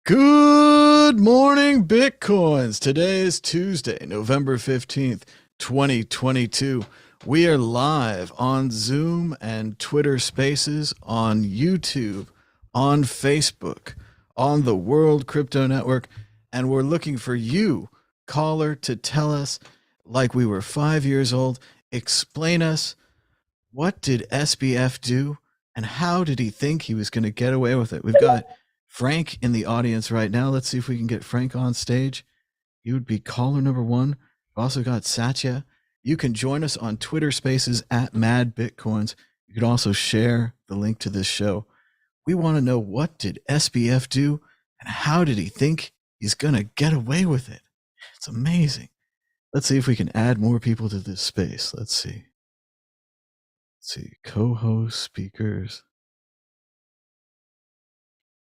Good morning, Bitcoins. Today is Tuesday, November 15th, 2022. We are live on Zoom and Twitter Spaces, on YouTube, on Facebook, on the World Crypto Network, and we're looking for you, caller, to tell us, like we were 5 years old, explain us, what did SBF do and how did he think he was going to get away with it? We've got Frank in the audience right now. Let's see if we can get Frank on stage. He would be caller number one. We've also got Satya. You can join us on Twitter Spaces at Mad Bitcoins. You could also share the link to this show. We want to know, what did SBF do and how did he think he's going to get away with it? It's amazing. Let's see if we can add more people to this space. Let's see. Co-host, speakers.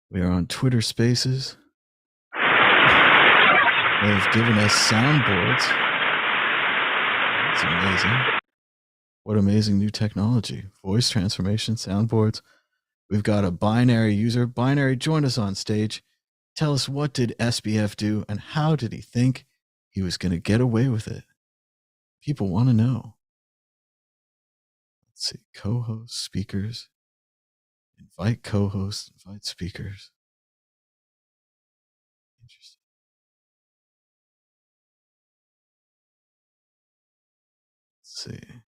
We are on Twitter Spaces. They've given us soundboards. That's amazing. What amazing new technology. Voice transformation, soundboards. We've got a binary user. Binary, join us on stage. Tell us, what did SBF do and how did he think he was going to get away with it? People want to know. Let's see. Co-host, speakers. Invite co-hosts, invite speakers. Interesting. Let's see.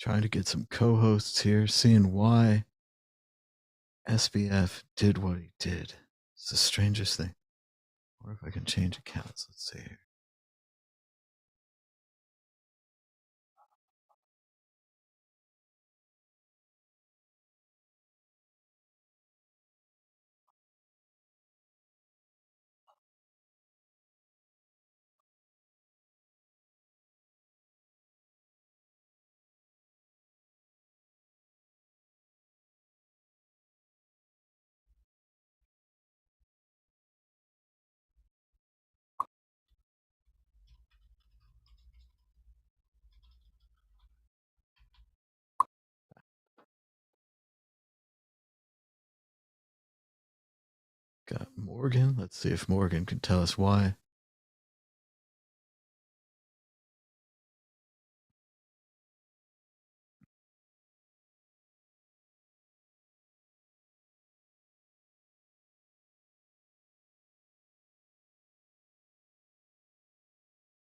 Trying to get some co-hosts here, seeing why SBF did what he did. It's the strangest thing. Or if I can change accounts, let's see here. Got Morgan. Let's see if Morgan can tell us why.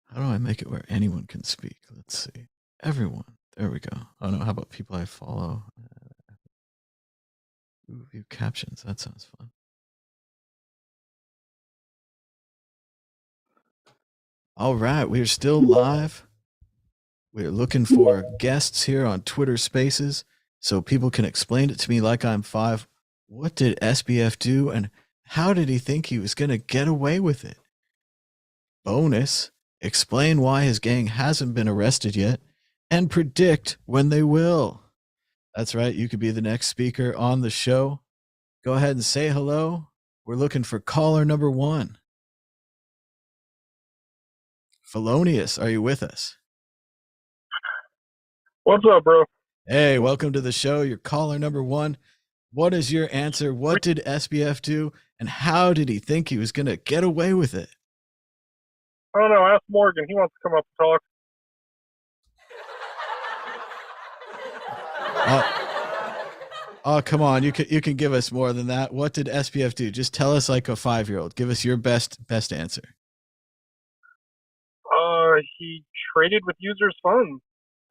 How do I make it where anyone can speak? Let's see. Everyone. There we go. Oh no, how about people I follow? View captions. That sounds fun. All right, we are still live. We're looking for guests here on Twitter Spaces so people can explain it to me like I'm 5. What did SBF do and how did he think he was going to get away with it? Bonus, explain why his gang hasn't been arrested yet and predict when they will. That's right. You could be the next speaker on the show. Go ahead and say hello. We're looking for caller number 1. Felonious, are you with us? What's up, bro? Hey, welcome to the show. You're caller number 1. What is your answer? What did SBF do and how did he think he was going to get away with it? I don't know. Ask Morgan. He wants to come up and talk. Oh, come on. You can give us more than that. What did SBF do? Just tell us like a 5-year-old. Give us your best answer. He traded with users' funds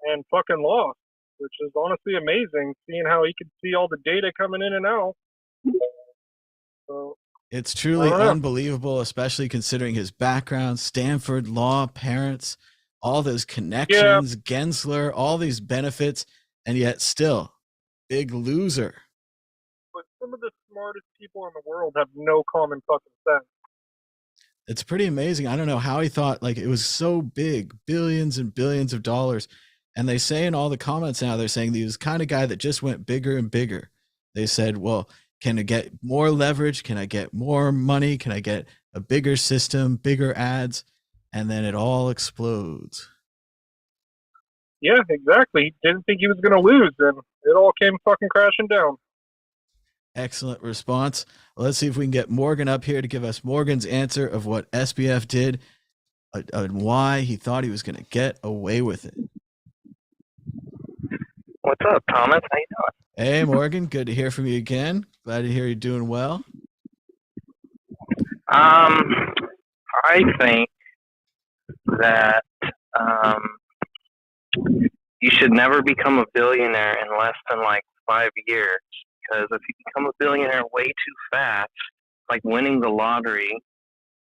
and fucking lost. which is honestly amazing, seeing how he could see all the data coming in and out. So It's I truly don't know. unbelievable, especially considering his background, Stanford law, parents, all those Yeah, connections, Gensler, all these benefits, and yet still big loser. but some of the smartest people in the world have no common fucking sense. It's pretty amazing. I don't know how he thought like it was so big, billions and billions of dollars. And they say in all the comments now, they're saying he was the kind of guy that just went bigger and bigger. They said, well, can I get more leverage? Can I get more money? Can I get a bigger system, bigger ads? And then it all explodes. Yeah, exactly. He didn't think he was going to lose, and it all came fucking crashing down. Excellent response. Let's see if we can get Morgan up here to give us Morgan's answer of what SBF did and why he thought he was going to get away with it. What's up, Thomas? How you doing? Hey, Morgan. Good to hear from you again. Glad to hear you're doing well. I think that you should never become a billionaire in less than like 5 years, because if you become a billionaire way too fast, like winning the lottery,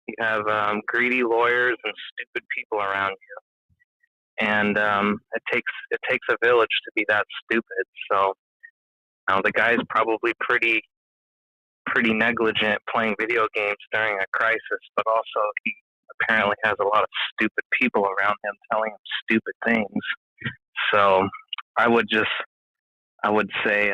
you have greedy lawyers and stupid people around you, and it takes a village to be that stupid. So the guy's probably pretty negligent playing video games during a crisis, but also he apparently has a lot of stupid people around him telling him stupid things. So I would say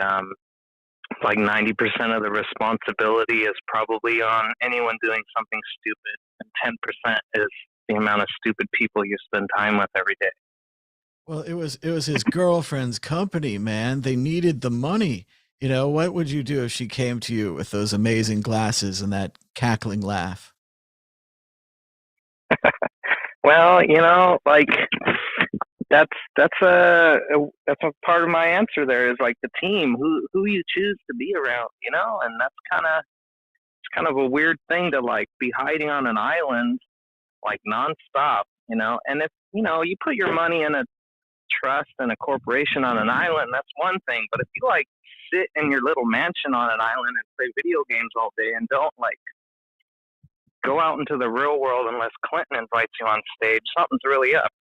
like 90% of the responsibility is probably on anyone doing something stupid, and 10% is the amount of stupid people you spend time with every day. Well, it was his girlfriend's company, man. They needed the money. You know, what would you do if she came to you with those amazing glasses and that cackling laugh? Well, like that's a part of my answer. There is like the team who you choose to be around, and that's kind of a weird thing to like be hiding on an island like nonstop, And if you put your money in a trust and a corporation on an island, that's one thing. But if you like sit in your little mansion on an island and play video games all day and don't like go out into the real world unless Clinton invites you on stage, something's really up,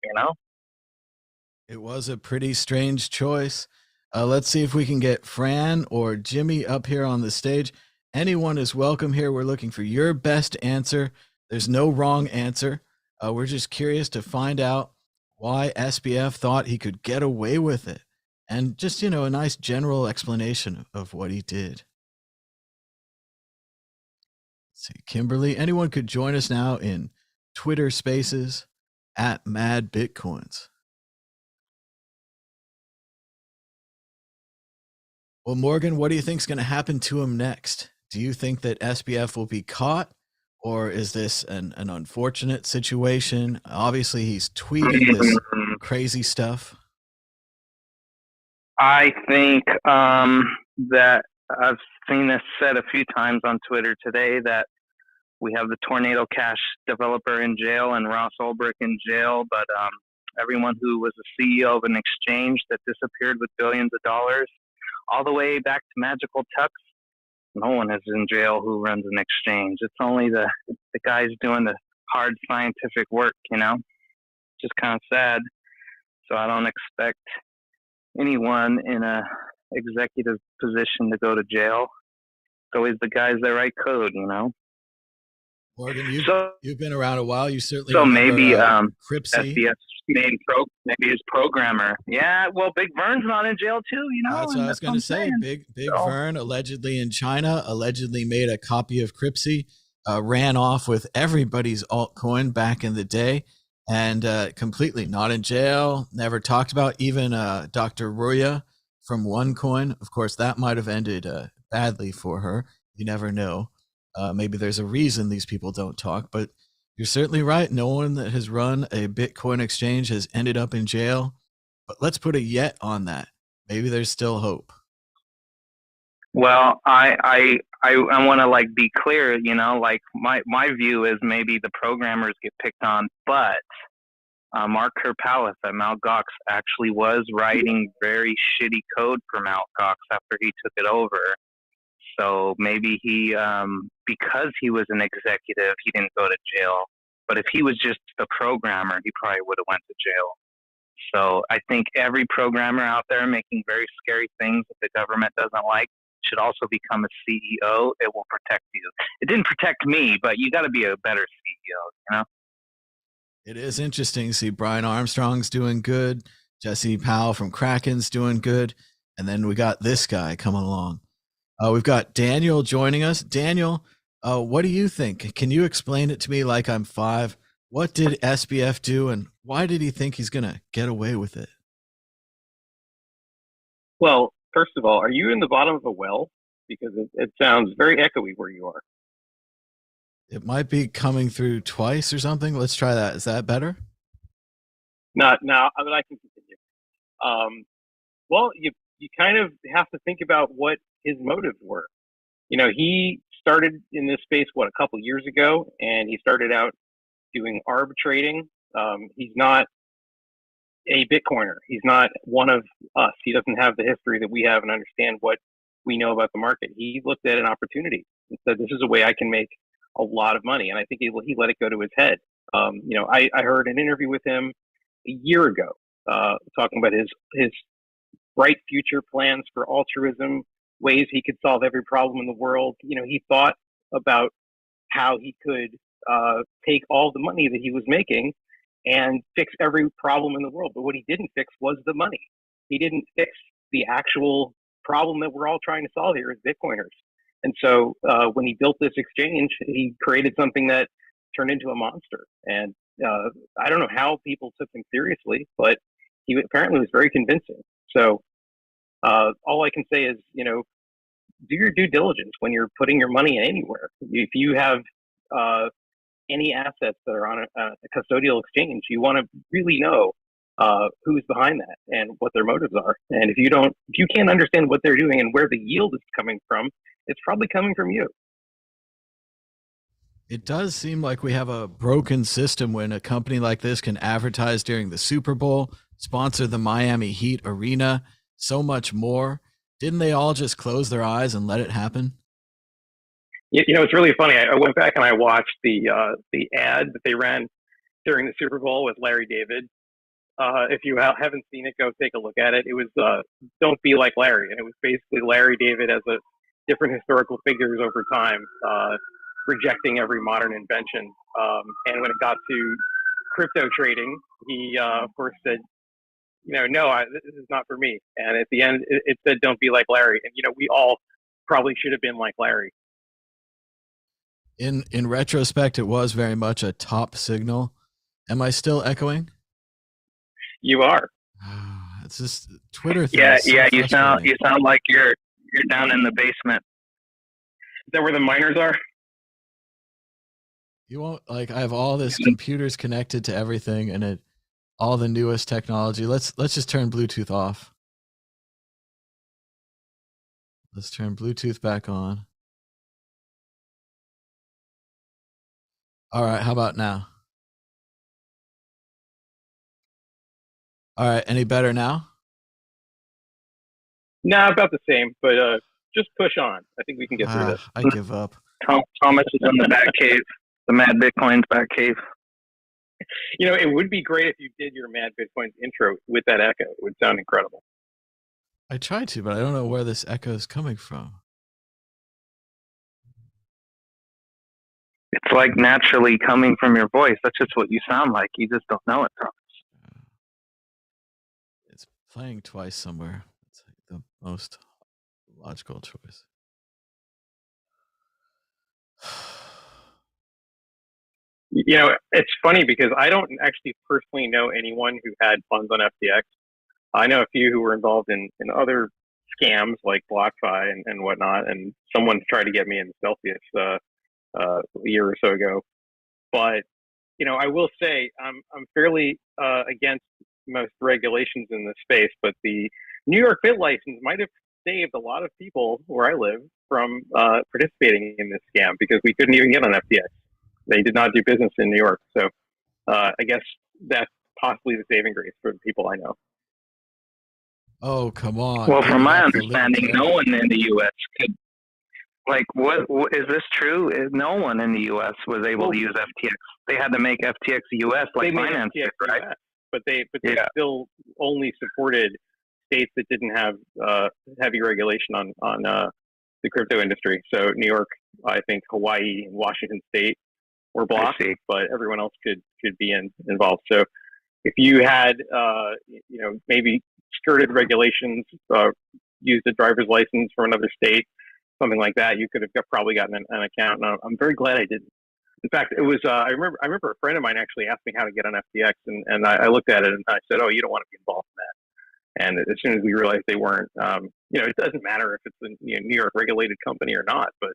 It was a pretty strange choice. Let's see if we can get Fran or Jimmy up here on the stage. Anyone is welcome here. We're looking for your best answer. There's no wrong answer. We're just curious to find out why SBF thought he could get away with it. And just, a nice general explanation of what he did. Let's see, Kimberly, anyone could join us now in Twitter Spaces at Mad Bitcoins. Well, Morgan, what do you think is going to happen to him next? Do you think that SBF will be caught, or is this an unfortunate situation? Obviously, he's tweeting this crazy stuff. I think that I've seen this said a few times on Twitter today that we have the Tornado Cash developer in jail and Ross Ulbricht in jail, but everyone who was the CEO of an exchange that disappeared with billions of dollars, all the way back to Magical Tux, no one is in jail who runs an exchange. It's only the guys doing the hard scientific work, Just kind of sad. So I don't expect anyone in a executive position to go to jail. It's always the guys that write code, Morgan, you've been around a while. You certainly so remember, maybe Cripsy. maybe his programmer. Yeah, well, Big Vern's not in jail too, That's what I was going to say. Big Vern, allegedly in China, allegedly made a copy of Cripsy, ran off with everybody's altcoin back in the day, and completely not in jail. Never talked about. Even Dr. Roya from OneCoin. Of course, that might have ended badly for her. You never know. Maybe there's a reason these people don't talk, but you're certainly right. No one that has run a Bitcoin exchange has ended up in jail. But let's put a yet on that. Maybe there's still hope. Well, I want to like be clear, like my view is maybe the programmers get picked on, but Mark Kerpalis at Mt. Gox actually was writing very shitty code for Mt. Gox after he took it over. So maybe he, because he was an executive, he didn't go to jail. But if he was just a programmer, he probably would have went to jail. So I think every programmer out there making very scary things that the government doesn't like should also become a CEO. It will protect you. It didn't protect me, but you got to be a better CEO, you know? It is interesting to see Brian Armstrong's doing good. Jesse Powell from Kraken's doing good. And then we got this guy coming along. We've got Daniel joining us. Daniel, what do you think? Can you explain it to me like I'm 5? What did SBF do, and why did he think he's going to get away with it? Well, first of all, are you in the bottom of a well? Because it sounds very echoey where you are. It might be coming through twice or something. Let's try that. Is that better? Not now, but I can continue. Well, you kind of have to think about what his motives were. You know, he started in this space, a couple years ago, and he started out doing arb trading. He's not a Bitcoiner. He's not one of us. He doesn't have the history that we have and understand what we know about the market. He looked at an opportunity and said, this is a way I can make a lot of money. And I think he let it go to his head. You know, I heard an interview with him a year ago, talking about his bright future plans for altruism, ways he could solve every problem in the world. You know, he thought about how he could take all the money that he was making and fix every problem in the world. But what he didn't fix was the money. He didn't fix the actual problem that we're all trying to solve here as Bitcoiners. And so when he built this exchange, he created something that turned into a monster. And I don't know how people took him seriously, but he apparently was very convincing. So all I can say is, you know, do your due diligence when you're putting your money anywhere. If you have any assets that are on a custodial exchange, you want to really know who's behind that and what their motives are. And if you can't understand what they're doing and where the yield is coming from, it's probably coming from you. It does seem like we have a broken system when a company like this can advertise during the Super Bowl, sponsor the Miami Heat arena, so much more. Didn't they all just close their eyes and let it happen? You know, it's really funny. I went back and I watched the ad that they ran during the Super Bowl with Larry David. If you haven't seen it, go take a look at it. It was "Don't Be Like Larry," and it was basically Larry David as a different historical figures over time, rejecting every modern invention. And when it got to crypto trading, he of course said, you know, no, this is not for me. And at the end, it said, "Don't be like Larry." And you know, we all probably should have been like Larry. In retrospect, it was very much a top signal. Am I still echoing? You are. It's just Twitter. Yeah. You sound like you're down in the basement. Is that where the miners are? You won't like. I have all this computers connected to everything, and all the newest technology. Let's just turn Bluetooth off. Let's turn Bluetooth back on. All right, how about now? All right, any better now? No, about the same, but just push on. I think we can get through this. I give up. Thomas is in the back cave, the Mad Bitcoin's back cave. You know, it would be great if you did your Mad Bitcoins intro with that echo. It would sound incredible. I tried to, but I don't know where this echo is coming from. It's like naturally coming from your voice. That's just what you sound like. You just don't know it, Thomas. It's playing twice somewhere. It's like the most logical choice. You know, it's funny because I don't actually personally know anyone who had funds on FTX. I know a few who were involved in other scams like BlockFi and whatnot, and someone tried to get me into Celsius a year or so ago. But you know, I will say I'm fairly against most regulations in this space, but the New York Fit license might have saved a lot of people where I live from participating in this scam because we couldn't even get on FTX. They did not do business in New York, so I guess that's possibly the saving grace for the people I know. Oh, come on. Well, Give from it my up for understanding, no libertarians. one in the U.S. could. Like, what is this true? No one in the U.S. was able to use FTX. They had to make FTX US like Binance did, right? US, but they Yeah. still only supported states that didn't have heavy regulation on the crypto industry. So New York, I think Hawaii, and Washington State were blocked, but everyone else could be involved. So if you had maybe skirted regulations, used a driver's license from another state, something like that, you could have probably gotten an account. And I'm very glad I didn't. In fact, it was I remember a friend of mine actually asked me how to get on FTX, and I looked at it and I said, "Oh, you don't want to be involved in that." And as soon as we realized they weren't, it doesn't matter if it's a New York regulated company or not. But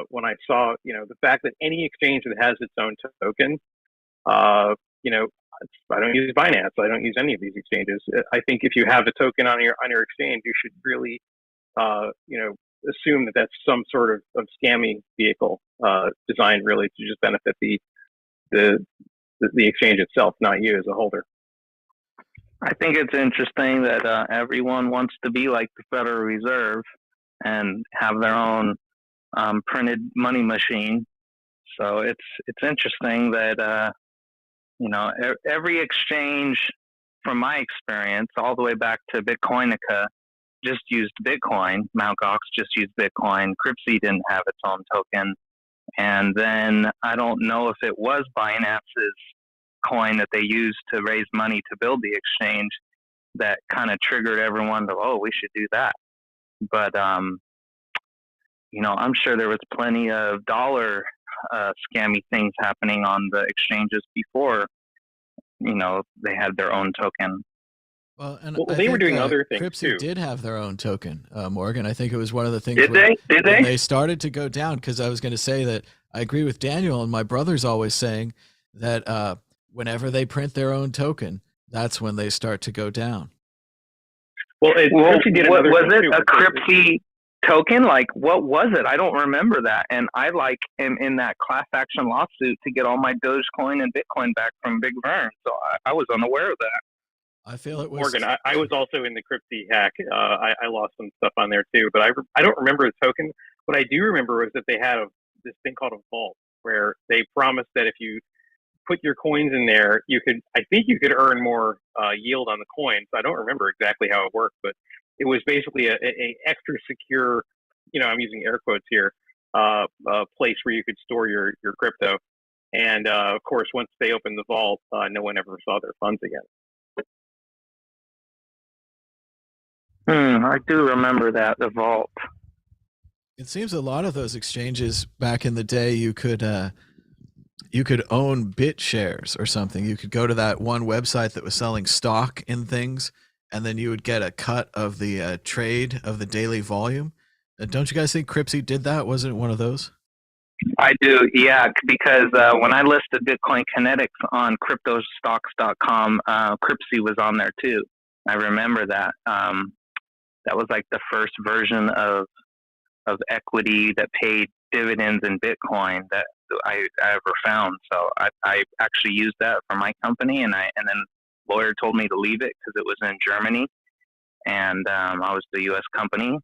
when I saw, the fact that any exchange that has its own token, I don't use Binance. I don't use any of these exchanges. I think if you have a token on your exchange, you should really, assume that that's some sort of scamming vehicle designed really to just benefit the exchange itself, not you as a holder. I think it's interesting that everyone wants to be like the Federal Reserve and have their own printed money machine. So it's interesting that every exchange, from my experience, all the way back to Bitcoinica, just used Bitcoin. Mt. Gox just used Bitcoin. Cryptsy didn't have its own token. And then I don't know if it was Binance's coin that they used to raise money to build the exchange that kind of triggered everyone to, we should do that. But, I'm sure there was plenty of dollar scammy things happening on the exchanges before, they had their own token. Well, and they were doing other things Cryptsy too. did have their own token, Morgan. I think it was one of the things. Did they? When they started to go down, because I was going to say that I agree with Daniel, and my brother's always saying that whenever they print their own token, that's when they start to go down. Well, Cryptsy did another thing too. Was it a Cryptsy token? Like, what was it? I don't remember that. And I am in that class action lawsuit to get all my Dogecoin and Bitcoin back from Big Vern. So I was unaware of that. I feel it was Morgan. I was also in the Cryptsy hack. I lost some stuff on there too, but I don't remember the token. What I do remember was that they had this thing called a vault where they promised that if you put your coins in there, I think you could earn more yield on the coins. I don't remember exactly how it worked, but it was basically a extra secure, I'm using air quotes here, place where you could store your crypto. And of course, once they opened the vault, no one ever saw their funds again. I do remember that, the vault. It seems a lot of those exchanges back in the day, you could own bit shares or something. You could go to that one website that was selling stock in things, and then you would get a cut of the trade of the daily volume. Don't you guys think Cryptsy did that? Wasn't it one of those? I do, yeah, because when I listed Bitcoin Kinetics on cryptostocks.com, Cryptsy was on there too. I remember that. That was like the first version of equity that paid dividends in Bitcoin that I ever found. So I actually used that for my company, and then lawyer told me to leave it because it was in Germany, and I was the U.S. company.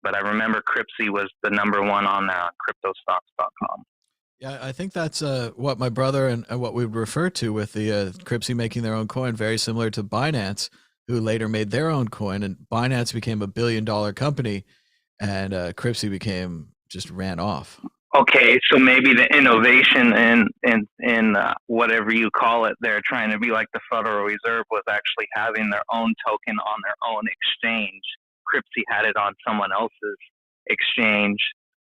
But I remember Cryptsy was the number one on there on cryptostocks.com. Yeah, I think that's what my brother and what we would refer to with the Cryptsy making their own coin, very similar to Binance, who later made their own coin, and Binance became a $1 billion company, and Cryptsy just ran off. Okay, so maybe the innovation in whatever you call it, they're trying to be like the Federal Reserve, was actually having their own token on their own exchange. Cryptsy had it on someone else's exchange.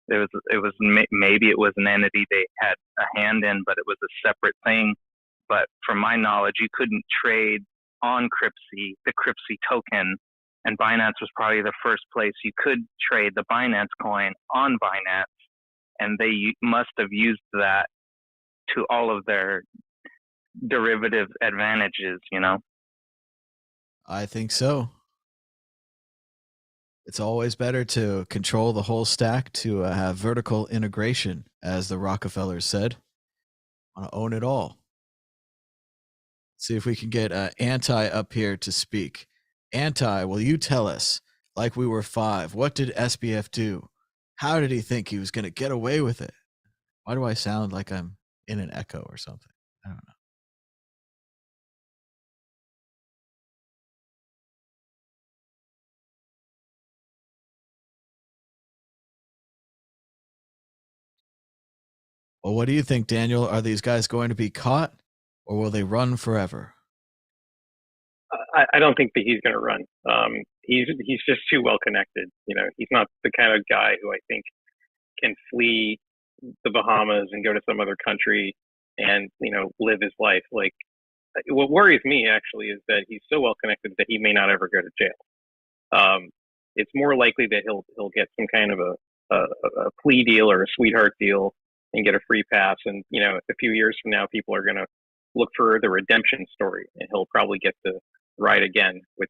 Maybe it was an entity they had a hand in, but it was a separate thing. But from my knowledge, you couldn't trade on Cryptsy, the Cryptsy token, and Binance was probably the first place you could trade the Binance coin on Binance, and they must have used that to all of their derivative advantages, I think so. It's always better to control the whole stack, to have vertical integration, as the Rockefellers said. Want to own it all. See if we can get Anti up here to speak. Anti, will you tell us, like we were 5, what did SBF do? How did he think he was going to get away with it? Why do I sound like I'm in an echo or something? I don't know. Well, what do you think, Daniel? Are these guys going to be caught, or will they run forever? I don't think that he's going to run. He's just too well connected. He's not the kind of guy who I think can flee the Bahamas and go to some other country and live his life. Like, what worries me actually is that he's so well connected that he may not ever go to jail. It's more likely that he'll get some kind of a plea deal or a sweetheart deal and get a free pass. And a few years from now, people are going to look for the redemption story, and he'll probably get to ride again, which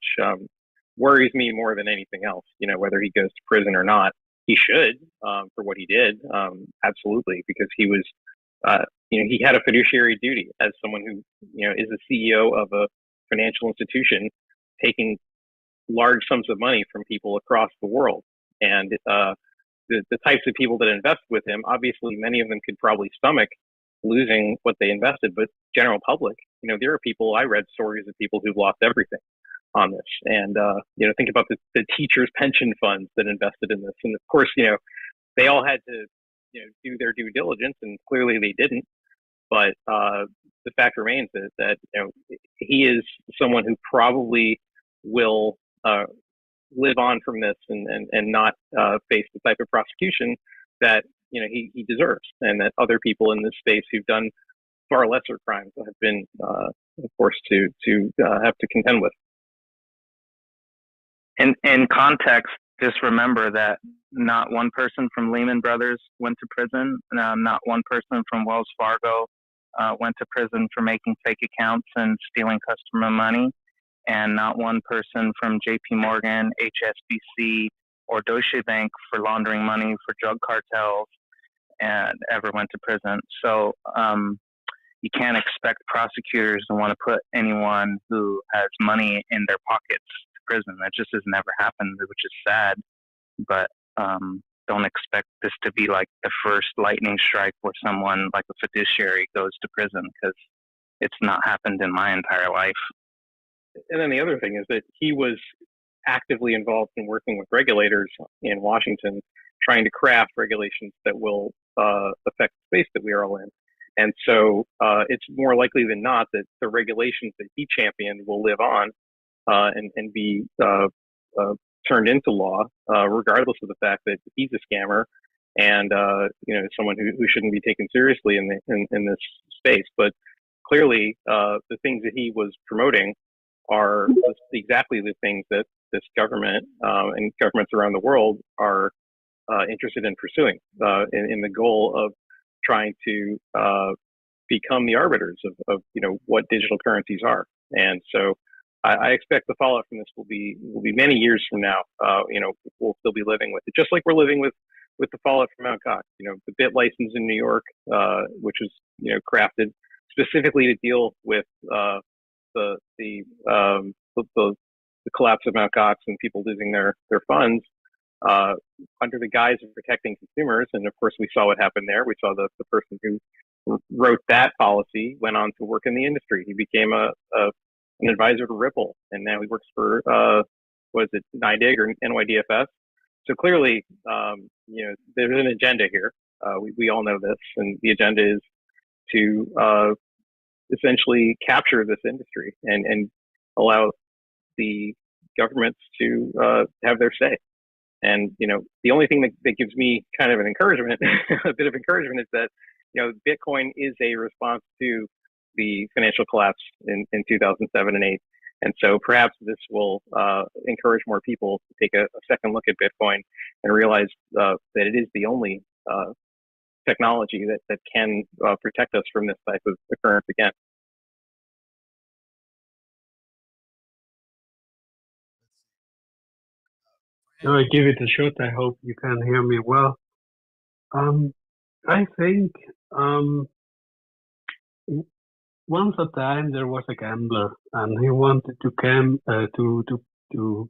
worries me more than anything else. Whether he goes to prison or not, he should for what he did, absolutely, because he was, he had a fiduciary duty as someone who is the CEO of a financial institution, taking large sums of money from people across the world. And the types of people that invest with him, obviously, many of them could probably stomach losing what they invested, but general public, there are people, I read stories of people who've lost everything on this. And, think about the teachers' pension funds that invested in this. And of course, they all had to, do their due diligence, and clearly they didn't. But the fact remains that he is someone who probably will live on from this and not face the type of prosecution that he deserves, and that other people in this space who've done far lesser crimes have been forced to have to contend with. In context, just remember that not one person from Lehman Brothers went to prison. Not one person from Wells Fargo went to prison for making fake accounts and stealing customer money. And not one person from JP Morgan, HSBC, or Deutsche Bank for laundering money for drug cartels and ever went to prison. So you can't expect prosecutors to want to put anyone who has money in their pockets to prison. That just has never happened, which is sad. But don't expect this to be like the first lightning strike where someone like a fiduciary goes to prison, because it's not happened in my entire life. And then the other thing is that he was actively involved in working with regulators in Washington, trying to craft regulations that will affect the space that we are all in. And so it's more likely than not that the regulations that he championed will live on and be turned into law, regardless of the fact that he's a scammer and someone who shouldn't be taken seriously in this space. But clearly, the things that he was promoting are exactly the things that this government and governments around the world are interested in pursuing, in the goal of trying to become the arbiters of what digital currencies are. And so I expect the fallout from this will be many years from now. We'll still be living with it, just like we're living with the fallout from Mt. Gox. The bit license in New York, which was crafted specifically to deal with the collapse of Mt. Gox and people losing their funds under the guise of protecting consumers. And of course, we saw what happened there. We saw the person who wrote that policy went on to work in the industry. He became an advisor to Ripple, and now he works for NYDIG or NYDFS. So clearly, there's an agenda here. We all know this, and the agenda is to essentially capture this industry and allow the governments to have their say. And the only thing that gives me kind of an encouragement, a bit of encouragement, is that Bitcoin is a response to the financial collapse in 2007 and 8. And so perhaps this will encourage more people to take a second look at Bitcoin and realize that it is the only technology that can protect us from this type of occurrence again. I give it a shot. I hope you can hear me well. I think once a time there was a gambler, and he wanted to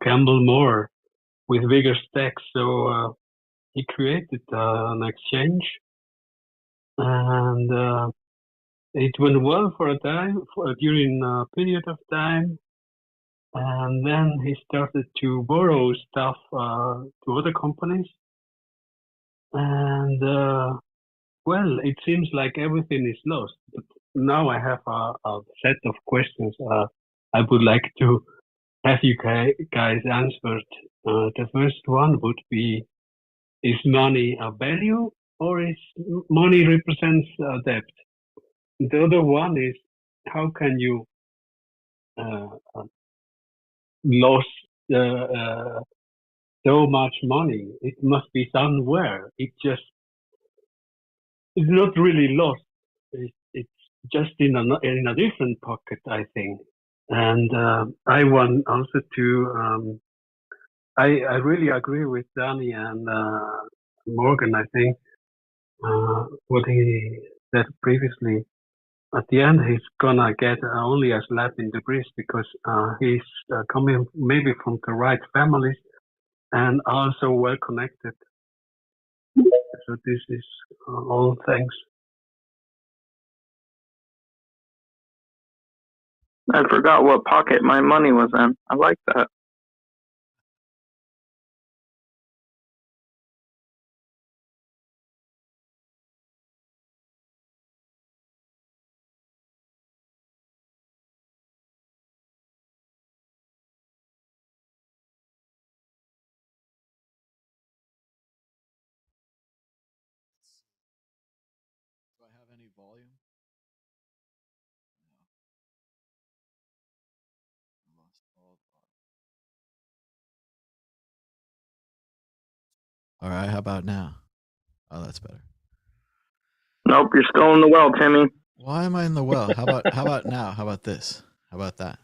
gamble more with bigger stakes. So he created an exchange, and it went well for a time, during a period of time. And then he started to borrow stuff to other companies. And well, it seems like everything is lost. But now I have a set of questions I would like to have you guys answered. The first one would be, is money a value, or is money represents debt? The other one is, how can you lose so much money? It must be somewhere. It's not really lost. It's just in a different pocket, I think. And I want also to. I really agree with Danny and Morgan. I think what he said previously. At the end, he's gonna get only a slap in the wrist because he's coming maybe from the right families and also well connected. So this is all thanks. I forgot what pocket my money was in. I like that. Do I have any volume? No. I lost all the volume. All right, how about now? Oh, that's better. Nope, you're still in the well, Timmy. Why am I in the well? How about now? How about this? How about that?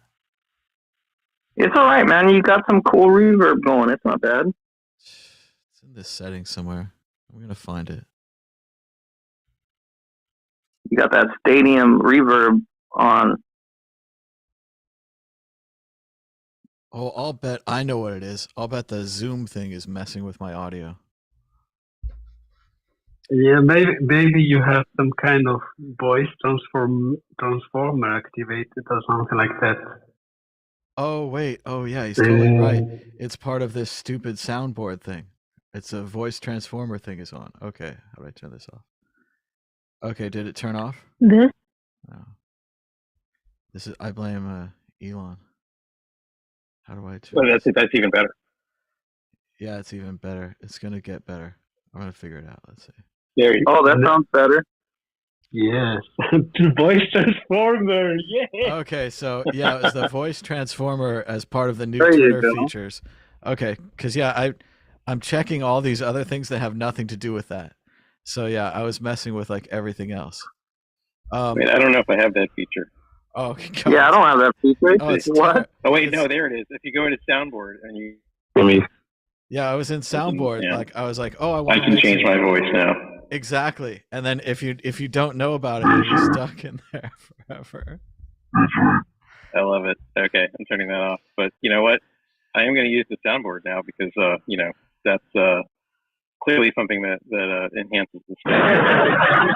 It's all right, man. You got some cool reverb going. It's not bad. It's in this setting somewhere. I'm gonna find it. You got that stadium reverb on. Oh, I'll bet I know what it is. I'll bet the Zoom thing is messing with my audio. Yeah, maybe you have some kind of voice transformer activated or something like that. Oh wait. Oh yeah, he's totally right. It's part of this stupid soundboard thing. It's a voice transformer thing is on. Okay, how do I turn this off? Okay, did it turn off? This No. This is I blame Elon. How do I turn? Well, this? that's even better. Yeah, it's even better. It's gonna get better. I'm gonna figure it out. Let's see. There you Oh, that sounds better. Yes, the voice transformer. Yeah. Okay, so yeah, it was the voice transformer as part of the new There you Twitter go. features. Okay, because yeah, I'm checking all these other things that have nothing to do with that. So yeah, I was messing with like everything else. I mean, I don't know if I have that feature. Oh God. Yeah, I don't have that feature. Oh, it's what? Oh wait, it's, no, there it is. If you go into soundboard and you, yeah, I was in soundboard. Yeah. Like I was like, oh, I I want can change my voice now. exactly. And then if you don't know about it, you're stuck in there forever. I love it. Okay, I'm turning that off. But you know what? I am going to use the soundboard now because you know, that's clearly something that enhances the sound.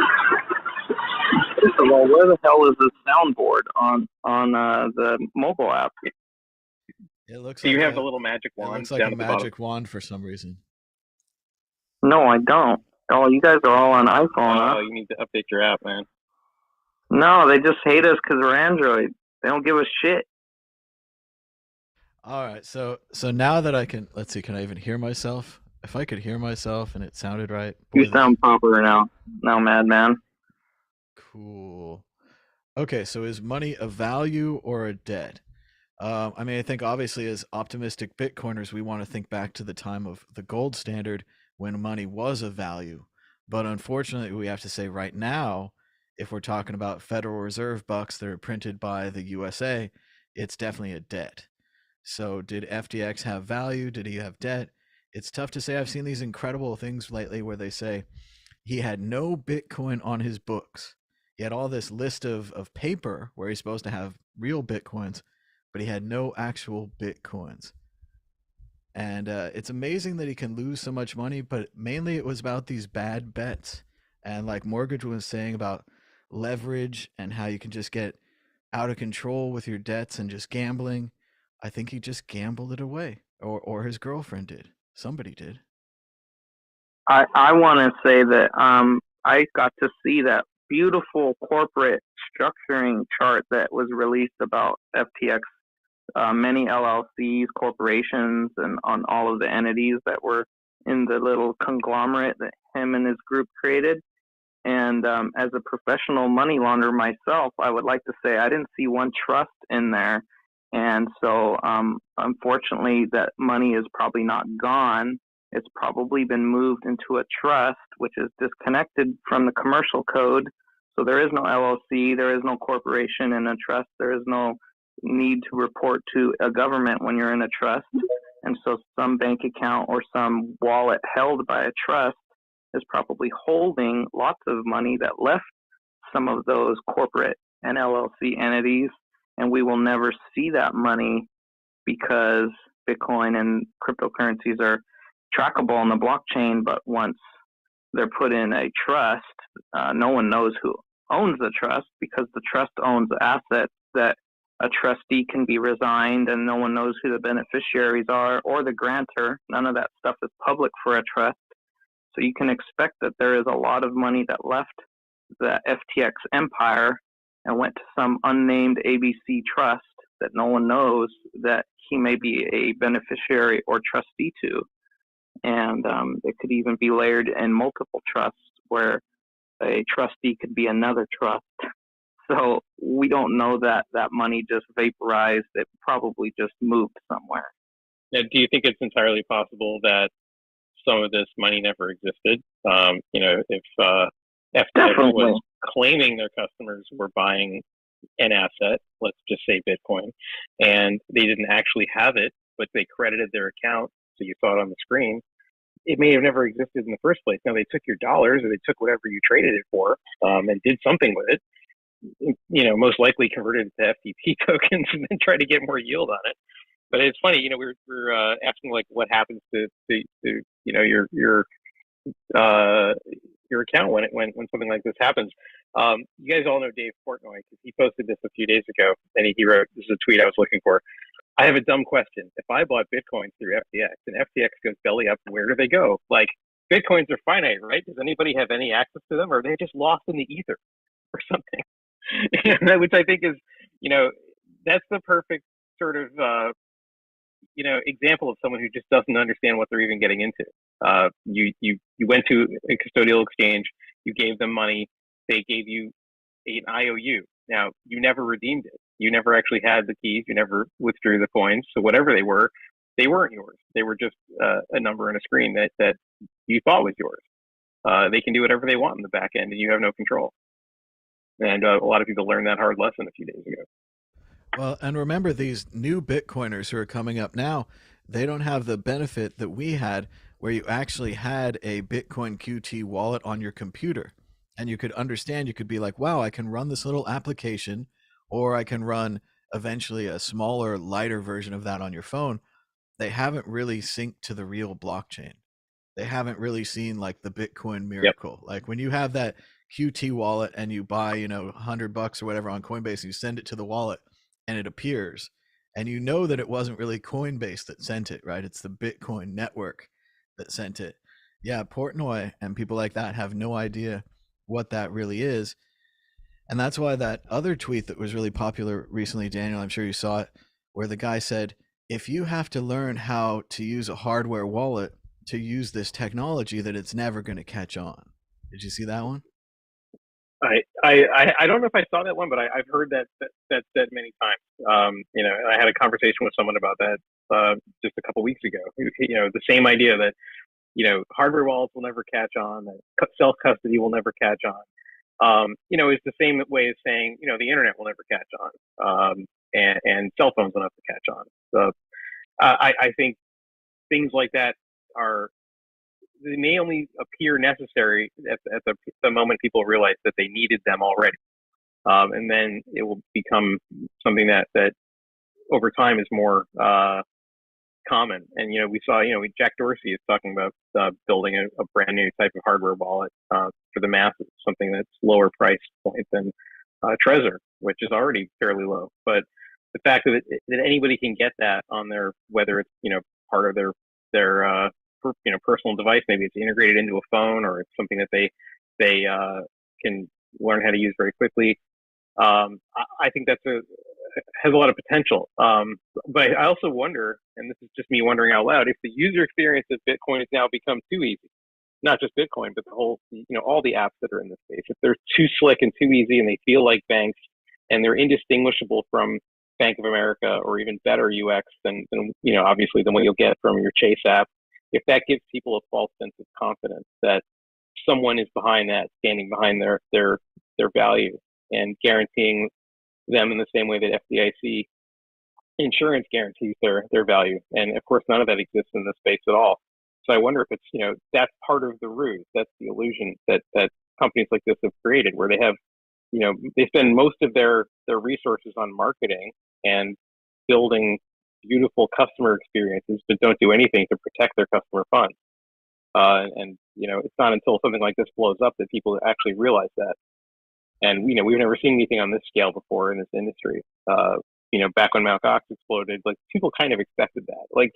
First of all, where the hell is this soundboard on the mobile app? It looks So like you have a, the little magic it wand looks like down a at the bottom. magic wand for some reason. No, I don't. Oh, you guys are all on iPhone, huh? Oh, you need to update your app, man. No, they just hate us because we're Android. They don't give a shit. All right, so now that I can, let's see, can I even hear myself? If I could hear myself and it sounded right, You sound proper now, madman. Cool. Okay, so is money a value or a debt? I mean, I think obviously as optimistic Bitcoiners, we want to think back to the time of the gold standard when money was a value. But unfortunately, we have to say right now, if we're talking about Federal Reserve bucks that are printed by the USA, it's definitely a debt. So did FTX have value? Did he have debt? It's tough to say. I've seen these incredible things lately where they say he had no Bitcoin on his books, He had all this list of paper where he's supposed to have real Bitcoins, but he had no actual Bitcoins. And it's amazing that he can lose so much money, but mainly it was about these bad bets. And like Mortgage was saying about leverage and how you can just get out of control with your debts and just gambling. I think he just gambled it away, or his girlfriend did. Somebody did. I want to say that I got to see that beautiful corporate structuring chart that was released about FTX. Many LLCs, corporations, and on all of the entities that were in the little conglomerate that him and his group created. And as a professional money launderer myself, I would like to say I didn't see one trust in there. And so, unfortunately, that money is probably not gone. It's probably been moved into a trust, which is disconnected from the commercial code. So there is no LLC, there is no corporation in a trust, there is no need to report to a government when you're in a trust. And so some bank account or some wallet held by a trust is probably holding lots of money that left some of those corporate and LLC entities, and we will never see that money because Bitcoin and cryptocurrencies are trackable on the blockchain, but once they're put in a trust, no one knows who owns the trust because the trust owns assets that a trustee can be resigned and no one knows who the beneficiaries are or the grantor. None of that stuff is public for a trust. So you can expect that there is a lot of money that left the FTX empire and went to some unnamed ABC trust that no one knows that he may be a beneficiary or trustee to. And it could even be layered in multiple trusts where a trustee could be another trust. So we don't know that that money just vaporized. It probably just moved somewhere. Now, do you think it's entirely possible that some of this money never existed? If FTX Definitely was claiming their customers were buying an asset, let's just say Bitcoin, and they didn't actually have it, but they credited their account, so you saw it on the screen, it may have never existed in the first place. Now, they took your dollars or they took whatever you traded it for and did something with it, most likely converted it to FTP tokens and then tried to get more yield on it. But it's funny, we're asking like what happens to your account when something like this happens. You guys all know Dave Portnoy because he posted this a few days ago, and he wrote, this is a tweet I was looking for. I have a dumb question. If I bought Bitcoins through FTX and FTX goes belly up, where do they go? Like, Bitcoins are finite, right? Does anybody have any access to them, or are they just lost in the ether or something? Which I think is, that's the perfect sort of example of someone who just doesn't understand what they're even getting into. You went to a custodial exchange, you gave them money, they gave you an IOU. Now, you never redeemed it. You never actually had the keys. You never withdrew the coins. So whatever they weren't yours. They were just a number on a screen that you thought was yours. They can do whatever they want in the back end, and you have no control. And a lot of people learned that hard lesson a few days ago. Well, and remember, these new Bitcoiners who are coming up now, they don't have the benefit that we had where you actually had a Bitcoin QT wallet on your computer. And you could understand, you could be like, wow, I can run this little application, or I can run eventually a smaller, lighter version of that on your phone. They haven't really synced to the real blockchain. They haven't really seen like the Bitcoin miracle. Yep. Like when you have that QT wallet and you buy, $100 or whatever on Coinbase and you send it to the wallet and it appears, and you know that it wasn't really Coinbase that sent it, right? It's the Bitcoin network that sent it. Yeah, Portnoy and people like that have no idea what that really is. And that's why that other tweet that was really popular recently, Daniel, I'm sure you saw it, where the guy said, if you have to learn how to use a hardware wallet to use this technology, that it's never going to catch on. Did you see that one? I don't know if I saw that one, but I've heard that said many times. I had a conversation with someone about that just a couple weeks ago. The same idea that hardware wallets will never catch on, that self custody will never catch on. It's the same way as saying the internet will never catch on, and cell phones will never catch on. So I think things like that they may only appear necessary at the moment people realize that they needed them already. and then it will become something that over time is more common. And we saw, Jack Dorsey is talking about building a brand new type of hardware wallet for the masses, something that's lower price point than Trezor, which is already fairly low. But the fact that anybody can get that on their, whether it's part of their personal device, maybe it's integrated into a phone, or it's something that they can learn how to use very quickly. I think that's has a lot of potential. But I also wonder, and this is just me wondering out loud, if the user experience of Bitcoin has now become too easy. Not just Bitcoin, but the whole, all the apps that are in this space. If they're too slick and too easy, and they feel like banks, and they're indistinguishable from Bank of America, or even better UX than obviously than what you'll get from your Chase app. If that gives people a false sense of confidence that someone is behind that, standing behind their value and guaranteeing them in the same way that FDIC insurance guarantees their value. And of course, none of that exists in this space at all. So I wonder if it's, that's part of the ruse. That's the illusion that companies like this have created, where they have, they spend most of their resources on marketing and building beautiful customer experiences, but don't do anything to protect their customer funds. And it's not until something like this blows up that people actually realize that. And we've never seen anything on this scale before in this industry. Back when Mt. Gox exploded, like, people kind of expected that. Like,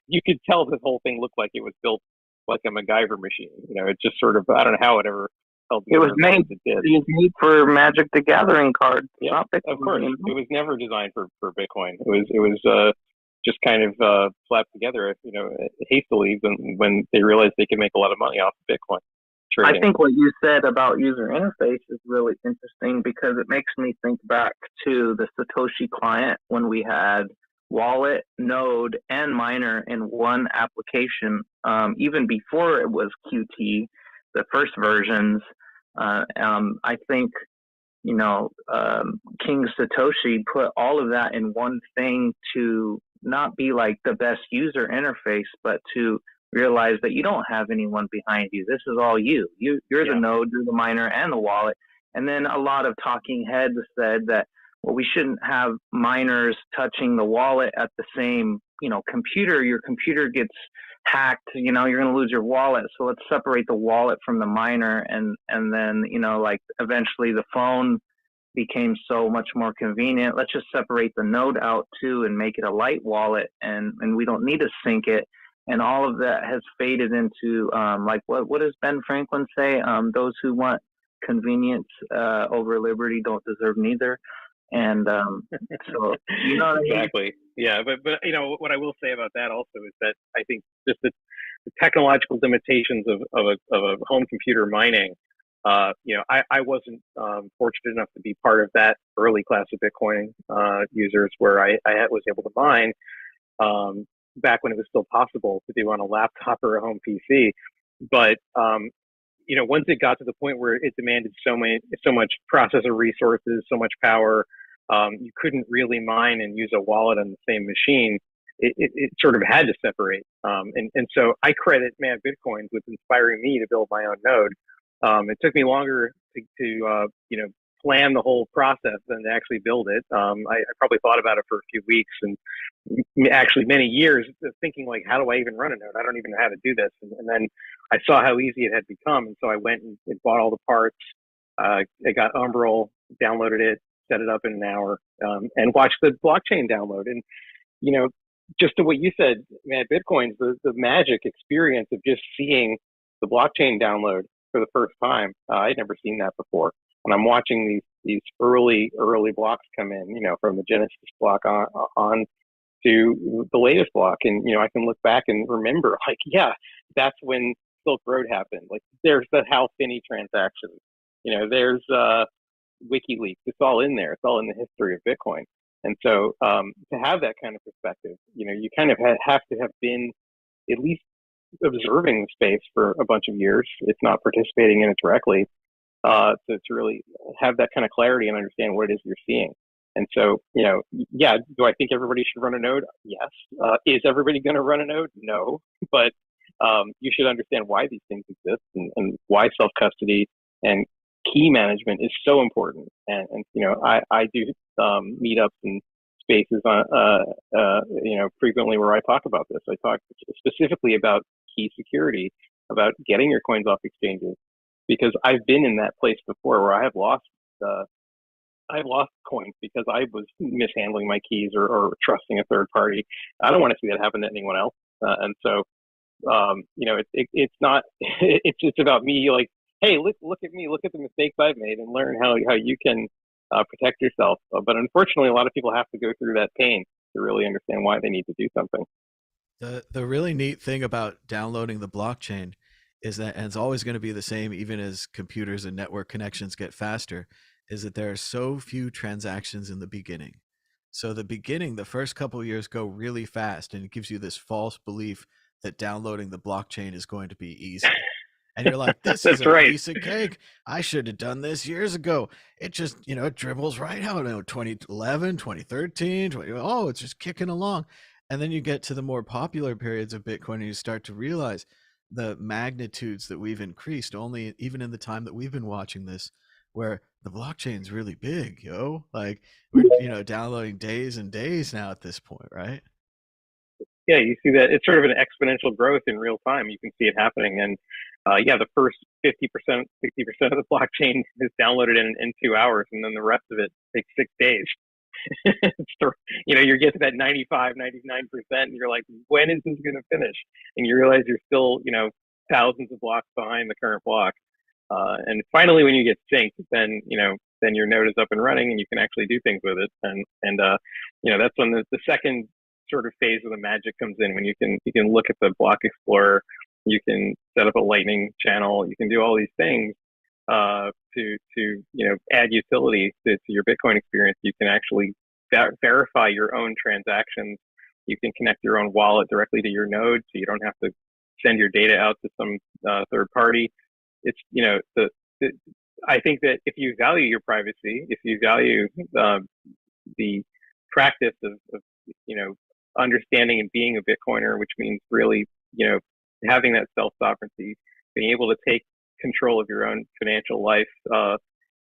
you could tell this whole thing looked like it was built like a MacGyver machine. It just sort of, I don't know how it ever held It was together. made for Magic the Gathering cards. Yeah, of course. It was never designed for Bitcoin. It was just kind of slapped together, hastily when they realized they could make a lot of money off of Bitcoin trading. I think what you said about user interface is really interesting, because it makes me think back to the Satoshi client, when we had wallet, node, and miner in one application. Even before it was Qt, the first versions, I think King Satoshi put all of that in one thing to not be like the best user interface, but to realize that you don't have anyone behind you. This is all you. You're the node, you're the miner, and the wallet. And then a lot of talking heads said that, well, we shouldn't have miners touching the wallet at the same, computer. Your computer gets hacked, you're going to lose your wallet. So let's separate the wallet from the miner. And then, eventually the phone became so much more convenient. Let's just separate the node out too and make it a light wallet, and we don't need to sync it. And all of that has faded into what does Ben Franklin say? Those who want convenience over liberty don't deserve neither. And so exactly. Yeah, but what I will say about that also is that I think just the technological limitations of a home computer mining. I wasn't fortunate enough to be part of that early class of Bitcoin users where I was able to mine back when it was still possible to do on a laptop or a home PC. But once it got to the point where it demanded so much processor resources, so much power, you couldn't really mine and use a wallet on the same machine. It sort of had to separate. And so I credit Mad Bitcoins with inspiring me to build my own node. It took me longer to plan the whole process than to actually build it. I probably thought about it for a few weeks and actually many years of thinking, like, how do I even run a node? I don't even know how to do this. And then I saw how easy it had become. And so I went and bought all the parts. I got Umbrel, downloaded it, set it up in an hour, and watched the blockchain download. And, just to what you said, man, Bitcoin's the magic experience of just seeing the blockchain download for the first time. I'd never seen that before. And I'm watching these early blocks come in, from the Genesis block on to the latest block. And, I can look back and remember, like, yeah, that's when Silk Road happened. Like, there's the Hal Finney transaction. There's WikiLeaks. It's all in there. It's all in the history of Bitcoin. And so to have that kind of perspective, you kind of have to have been at least observing the space for a bunch of years, if not participating in it directly, to really have that kind of clarity and understand what it is you're seeing. And so, do I think everybody should run a node? Yes. Is everybody going to run a node? No. But you should understand why these things exist and why self-custody and key management is so important. And I do meetups and spaces on frequently where I talk about this. I talk specifically about key security, about getting your coins off exchanges, because I've been in that place before where I've lost coins because I was mishandling my keys or trusting a third party. I don't want to see that happen to anyone else. And so, it's not, it's about me, like, hey, look at me, look at the mistakes I've made and learn how you can protect yourself. But unfortunately, a lot of people have to go through that pain to really understand why they need to do something. The really neat thing about downloading the blockchain is that, and it's always going to be the same even as computers and network connections get faster, is that there are so few transactions in the beginning. So the first couple of years go really fast, and it gives you this false belief that downloading the blockchain is going to be easy. And you're like, this is That's a right. piece of cake. I should have done this years ago. It just, it dribbles right out. 2011, 2013, oh, it's just kicking along. And then you get to the more popular periods of Bitcoin and you start to realize the magnitudes that we've increased only even in the time that we've been watching this, where the blockchain's really big, like we're, downloading days and days now at this point, right? Yeah, you see that it's sort of an exponential growth in real time. You can see it happening. And the first 50%, 60% of the blockchain is downloaded in 2 hours, and then the rest of it takes 6 days. You get to that 95, 99%, and you're like, when is this going to finish? And you realize you're still, thousands of blocks behind the current block. And finally, when you get synced, then your node is up and running, and you can actually do things with it. And that's when the second sort of phase of the magic comes in, when you can look at the block explorer, you can set up a lightning channel, you can do all these things to add utility to your Bitcoin experience. You can actually verify your own transactions. You can connect your own wallet directly to your node, so you don't have to send your data out to some third party. It's I think that if you value your privacy, if you value the practice of understanding and being a Bitcoiner, which means really having that self-sovereignty, being able to take control of your own financial life,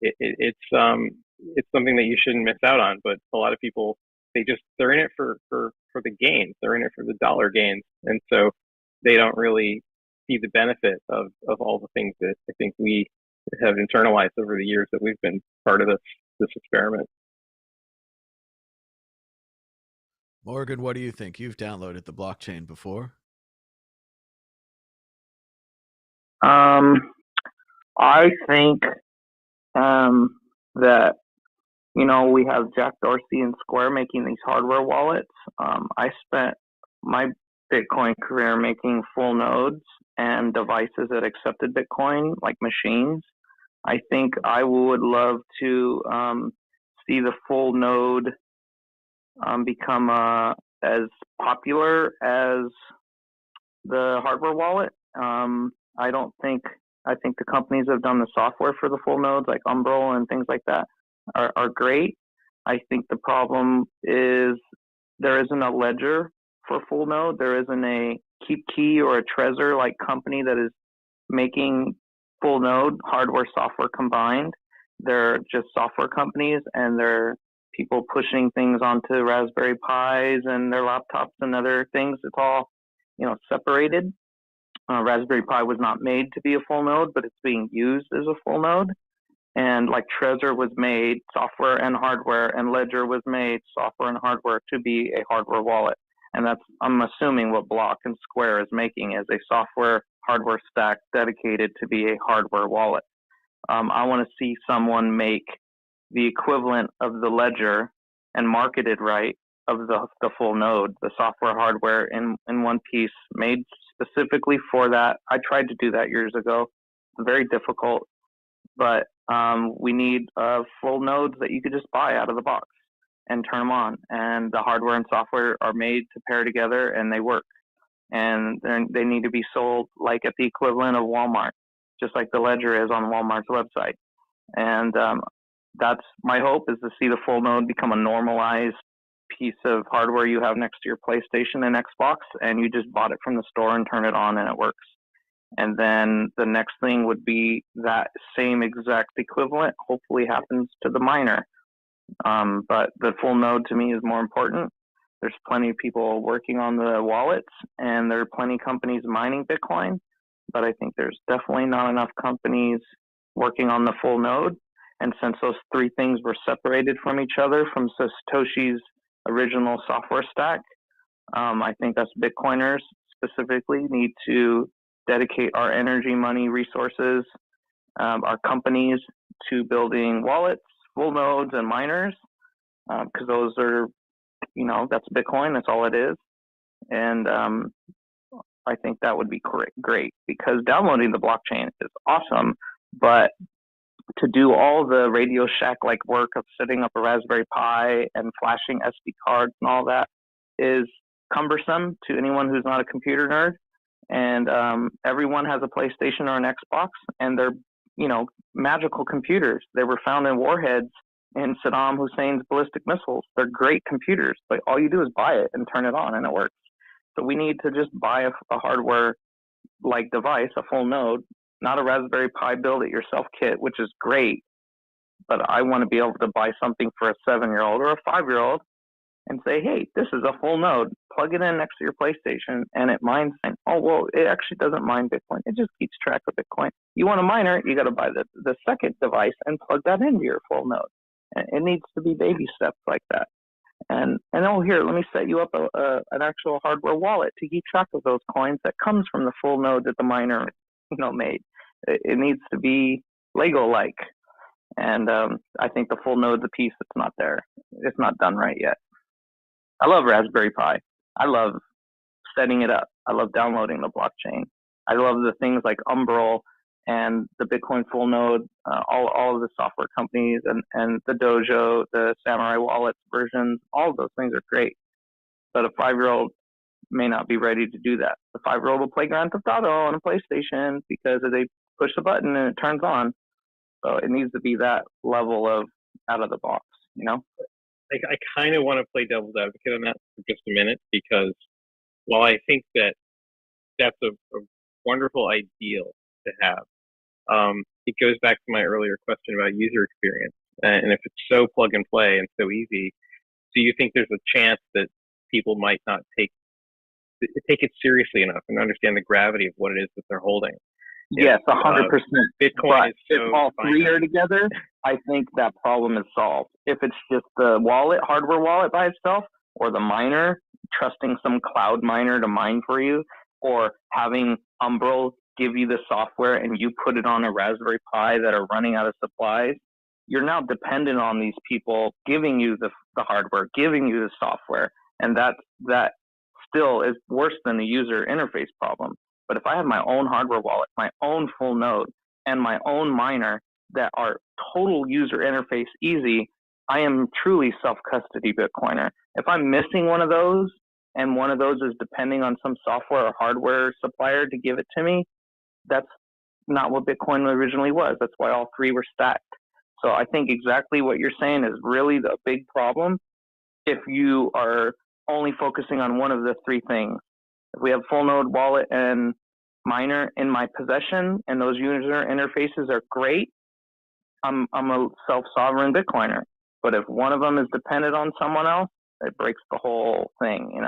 it's something that you shouldn't miss out on. But a lot of people, they're in it for the gains, they're in it for the dollar gains, and so they don't really see the benefit of all the things that I think we have internalized over the years that we've been part of this experiment. Morgan, what do you think? You've downloaded the blockchain before. I think that we have Jack Dorsey and Square making these hardware wallets. I spent my Bitcoin career making full nodes and devices that accepted Bitcoin, like machines. I think I would love to see the full node become as popular as the hardware wallet. I think the companies that have done the software for the full nodes, like Umbral and things like that, are great. I think the problem is there isn't a ledger for full node. There isn't a KeepKey or a Trezor like company that is making full node hardware, software combined. They're just software companies, and they're people pushing things onto Raspberry Pis and their laptops and other things. It's all, separated. Raspberry Pi was not made to be a full node, but it's being used as a full node. And like Trezor was made software and hardware, and Ledger was made software and hardware to be a hardware wallet. And that's, I'm assuming, what Block and Square is making, is a software hardware stack dedicated to be a hardware wallet. I want to see someone make the equivalent of the Ledger and market it right of the full node, the software hardware in one piece, made specifically for that. I tried to do that years ago. It's very difficult, but we need full nodes that you could just buy out of the box and turn them on. And the hardware and software are made to pair together, and they work. And they need to be sold like at the equivalent of Walmart, just like the Ledger is on Walmart's website. And that's my hope, is to see the full node become a normalized piece of hardware you have next to your PlayStation and Xbox, and you just bought it from the store and turn it on and it works. And then the next thing would be that same exact equivalent hopefully happens to the miner. But the full node to me is more important. There's plenty of people working on the wallets, and there are plenty of companies mining Bitcoin, but I think there's definitely not enough companies working on the full node. And since those three things were separated from each other from Satoshi's original software stack, I think us Bitcoiners specifically need to dedicate our energy, money, resources, our companies to building wallets, full nodes, and miners, because those are, that's Bitcoin. That's all it is. And I think that would be great because downloading the blockchain is awesome, but to do all the Radio Shack like work of setting up a Raspberry Pi and flashing SD cards and all that is cumbersome to anyone who's not a computer nerd. And everyone has a PlayStation or an Xbox, and they're magical computers. They were found in warheads in Saddam Hussein's ballistic missiles. They're great computers, but all you do is buy it and turn it on, and it works. So we need to just buy a hardware-like device, a full node, not a Raspberry Pi build-it-yourself kit, which is great, but I want to be able to buy something for a 7-year-old or a 5-year-old and say, hey, this is a full node. Plug it in next to your PlayStation, and it mines. Oh, well, it actually doesn't mine Bitcoin. It just keeps track of Bitcoin. You want to miner it, you got to buy the second device and plug that into your full node. And it needs to be baby steps like that. And oh, here, let me set you up an actual hardware wallet to keep track of those coins that comes from the full node that the miner, made. It needs to be Lego-like. And I think the full node's a piece that's not there. It's not done right yet. I love Raspberry Pi. I love setting it up. I love downloading the blockchain. I love the things like Umbrel and the Bitcoin full node, all of the software companies and the Dojo, the Samurai Wallet versions. All of those things are great. But a 5-year-old may not be ready to do that. The 5-year-old will play Grand Theft Auto on a PlayStation because they push a button and it turns on. So it needs to be that level of out of the box, I kind of want to play devil's advocate on that for just a minute, because while I think that that's a wonderful ideal to have, it goes back to my earlier question about user experience. And if it's so plug and play and so easy, do you think there's a chance that people might not take it seriously enough and understand the gravity of what it is that they're holding? Yes, 100%. Bitcoin is so if all three are together, I think that problem is solved. If it's just the wallet, hardware wallet by itself, or the miner, trusting some cloud miner to mine for you, or having Umbrel give you the software and you put it on a Raspberry Pi that are running out of supplies, you're now dependent on these people giving you the hardware, giving you the software, and that still is worse than the user interface problem. But if I have my own hardware wallet, my own full node, and my own miner that are total user interface easy, I am truly self-custody Bitcoiner. If I'm missing one of those, and one of those is depending on some software or hardware supplier to give it to me, that's not what Bitcoin originally was. That's why all three were stacked. So I think exactly what you're saying is really the big problem if you are only focusing on one of the three things. If we have full node, wallet, and miner in my possession, and those user interfaces are great, I'm a self-sovereign Bitcoiner. But if one of them is dependent on someone else, it breaks the whole thing,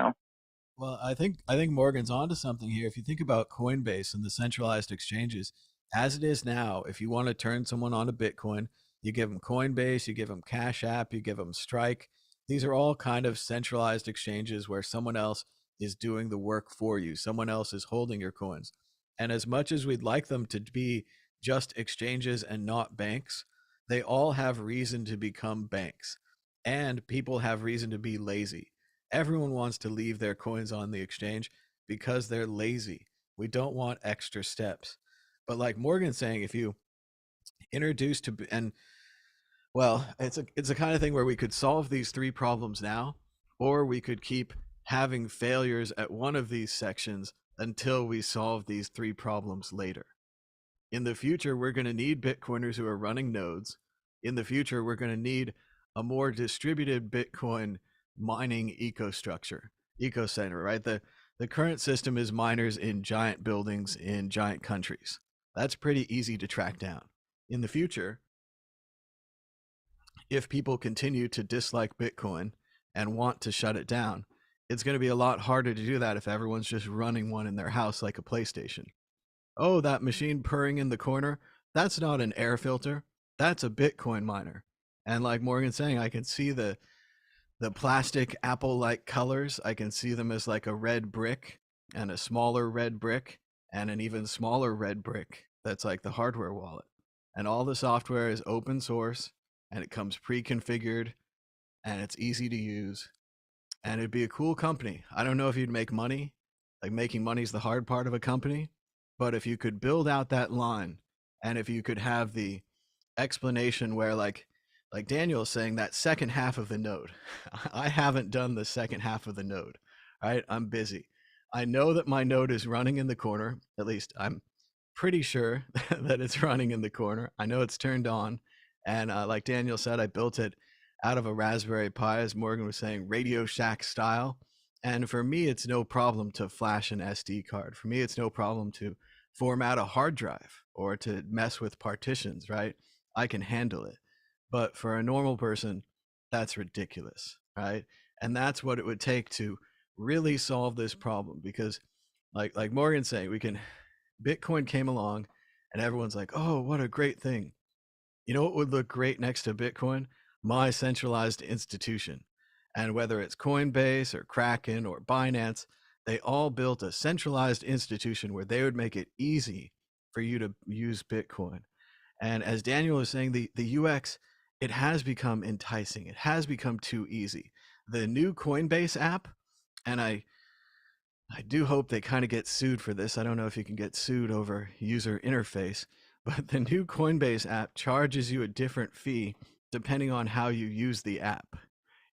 Well, I think Morgan's onto something here. If you think about Coinbase and the centralized exchanges, as it is now, if you want to turn someone onto Bitcoin, you give them Coinbase, you give them Cash App, you give them Strike. These are all kind of centralized exchanges where someone else is doing the work for you. Someone else is holding your coins. And as much as we'd like them to be just exchanges and not banks, they all have reason to become banks. And people have reason to be lazy. Everyone wants to leave their coins on the exchange because they're lazy. We don't want extra steps. But like Morgan's saying, if you introduce to, and well, it's a kind of thing where we could solve these three problems now, or we could keep having failures at one of these sections until we solve these three problems later. In the future, we're going to need Bitcoiners who are running nodes. In the future, we're going to need a more distributed Bitcoin mining ecocenter, right? The The current system is miners in giant buildings in giant countries. That's pretty easy to track down. In the future, if people continue to dislike Bitcoin and want to shut it down, it's going to be a lot harder to do that if everyone's just running one in their house like a PlayStation. Oh, that machine purring in the corner, that's not an air filter. That's a Bitcoin miner. And like Morgan's saying, I can see the plastic apple-like colors. I can see them as like a red brick and a smaller red brick and an even smaller red brick that's like the hardware wallet. And all the software is open source and it comes pre-configured and it's easy to use. And it'd be a cool company. I don't know if you'd make money. Like making money is the hard part of a company. But if you could build out that line and if you could have the explanation where like Daniel is saying, that second half of the node, I haven't done the second half of the node, right? I'm busy. I know that my node is running in the corner. At least I'm pretty sure that it's running in the corner. I know it's turned on. And like Daniel said, I built it out of a Raspberry Pi, as Morgan was saying, Radio Shack style. And for me, it's no problem to flash an SD card. For me, it's no problem to format a hard drive or to mess with partitions, right? I can handle it. But for a normal person, that's ridiculous, right? And that's what it would take to really solve this problem. Because like Morgan's saying, Bitcoin came along and everyone's like, oh, what a great thing. You know what would look great next to Bitcoin? My centralized institution. And whether it's Coinbase or Kraken or Binance, they all built a centralized institution where they would make it easy for you to use Bitcoin. And as Daniel was saying, the UX, it has become enticing. It has become too easy. The new Coinbase app, and I do hope they kind of get sued for this. I don't know if you can get sued over user interface, but the new Coinbase app charges you a different fee depending on how you use the app.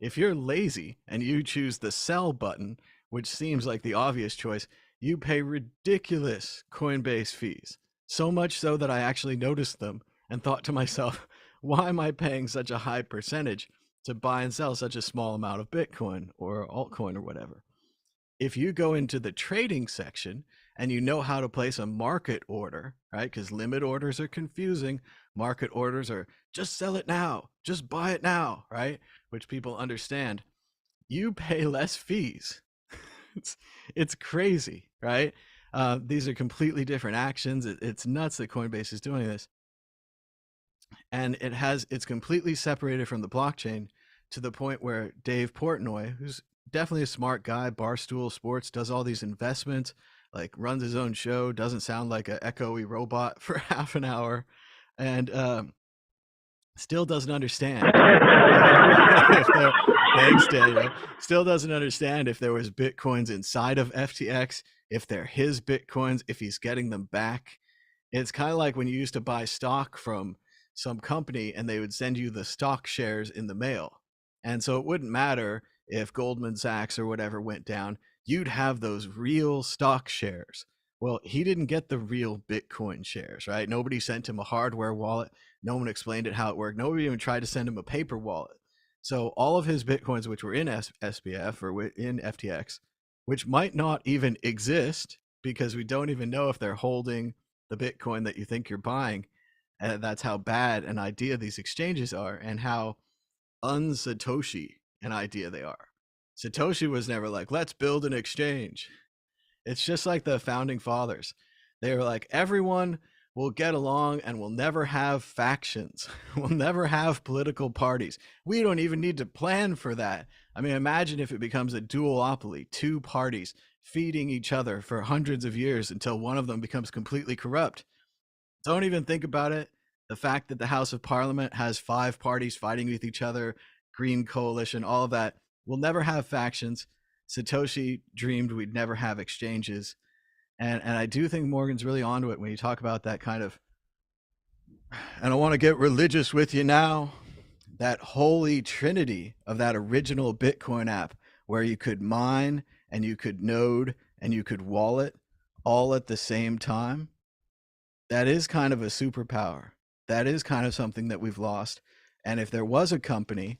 If you're lazy and you choose the sell button, which seems like the obvious choice, you pay ridiculous Coinbase fees. So much so that I actually noticed them and thought to myself, why am I paying such a high percentage to buy and sell such a small amount of Bitcoin or altcoin or whatever? If you go into the trading section and you know how to place a market order, right? Because limit orders are confusing. Market orders are just sell it now, just buy it now, right? Which people understand. You pay less fees. It's crazy, right? These are completely different actions. It's nuts that Coinbase is doing this. And it's completely separated from the blockchain to the point where Dave Portnoy, who's definitely a smart guy, Barstool Sports, does all these investments, like runs his own show, doesn't sound like an echoey robot for half an hour, and still doesn't understand. Thanks, Daniel. Still doesn't understand if there was Bitcoins inside of FTX, if they're his Bitcoins, if he's getting them back. It's kind of like when you used to buy stock from some company and they would send you the stock shares in the mail. And so it wouldn't matter if Goldman Sachs or whatever went down, you'd have those real stock shares. Well, he didn't get the real Bitcoin shares, right? Nobody sent him a hardware wallet. No one explained it how it worked. Nobody even tried to send him a paper wallet. So all of his Bitcoins, which were in SBF or in FTX, which might not even exist because we don't even know if they're holding the Bitcoin that you think you're buying. And that's how bad an idea these exchanges are and how unsatoshi an idea they are. Satoshi was never like, let's build an exchange. It's just like the founding fathers. They were like, everyone will get along and we'll never have factions. We'll never have political parties. We don't even need to plan for that. I mean, imagine if it becomes a duopoly, two parties feeding each other for hundreds of years until one of them becomes completely corrupt. Don't even think about it. The fact that the House of Parliament has 5 parties fighting with each other, Green Coalition, all of that. We'll never have factions. Satoshi dreamed we'd never have exchanges. And I do think Morgan's really onto it when you talk about that kind of, and I want to get religious with you now, that holy trinity of that original Bitcoin app where you could mine and you could node and you could wallet all at the same time. That is kind of a superpower. That is kind of something that we've lost. And if there was a company,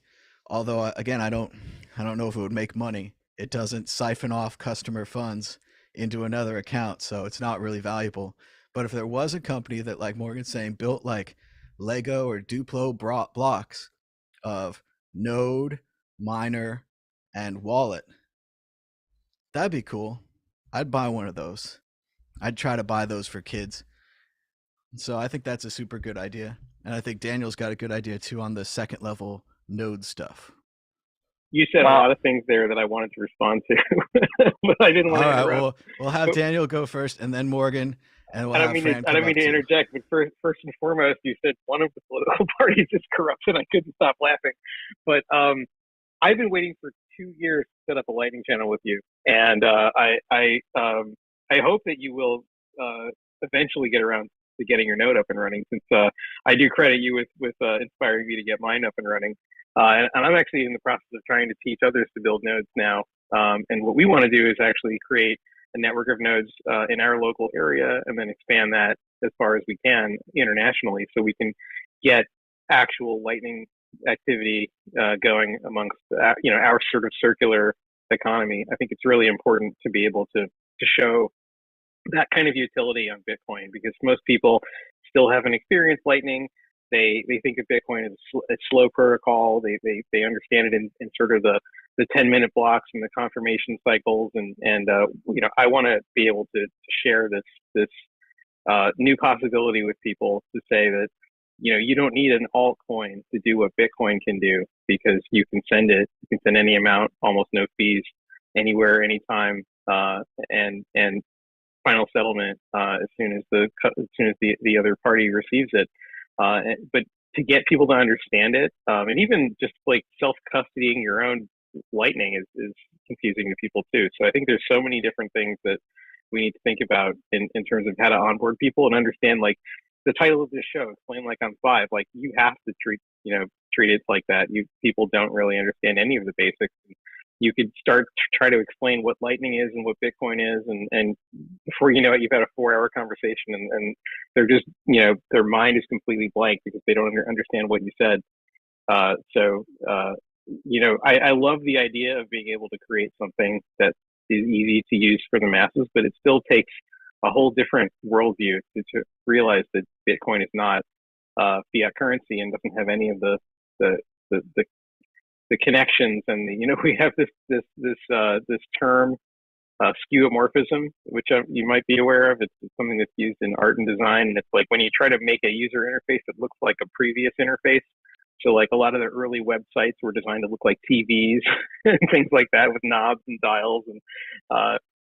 although again, I don't know if it would make money, it doesn't siphon off customer funds into another account, so it's not really valuable. But if there was a company that, like Morgan's saying, built like Lego or Duplo blocks of node, miner, and wallet, that'd be cool. I'd buy one of those. I'd try to buy those for kids. So I think that's a super good idea. And I think Daniel's got a good idea too on the second level node stuff. You said a lot of things there that I wanted to respond to, but I didn't want to interrupt. All right, we'll have Daniel go first, and then Morgan, and we'll I have don't Fran mean to interject, but first and foremost, you said one of the political parties is corrupt, and I couldn't stop laughing. But I've been waiting for 2 years to set up a Lightning channel with you, and I hope that you will eventually get around to getting your node up and running. Since I do credit you with inspiring me to get mine up and running. And I'm actually in the process of trying to teach others to build nodes now. And what we want to do is actually create a network of nodes in our local area and then expand that as far as we can internationally so we can get actual Lightning activity going amongst our sort of circular economy. I think it's really important to be able to show that kind of utility on Bitcoin because most people still haven't experienced Lightning. They think of Bitcoin as a slow protocol. They understand it in sort of the 10-minute blocks and the confirmation cycles. And I want to be able to share this new possibility with people to say that, you don't need an altcoin to do what Bitcoin can do because you can send any amount, almost no fees, anywhere, anytime, and final settlement as soon as the other party receives it. But to get people to understand it, and even just like self-custodying your own Lightning is confusing to people too. So I think there's so many different things that we need to think about in terms of how to onboard people and understand, like the title of this show, Explain Like I'm Five. Like you have to treat it like that. People don't really understand any of the basics. You could start to try to explain what Lightning is and what Bitcoin is, and before you know it, you've had a 4-hour conversation, and they're just, their mind is completely blank because they don't understand what you said. I love the idea of being able to create something that is easy to use for the masses, but it still takes a whole different worldview to realize that Bitcoin is not fiat currency and doesn't have any of the connections, and we have this term skeuomorphism, which you might be aware of. It's something that's used in art and design, and it's like when you try to make a user interface that looks like a previous interface. So like a lot of the early websites were designed to look like TVs and things like that with knobs and dials, and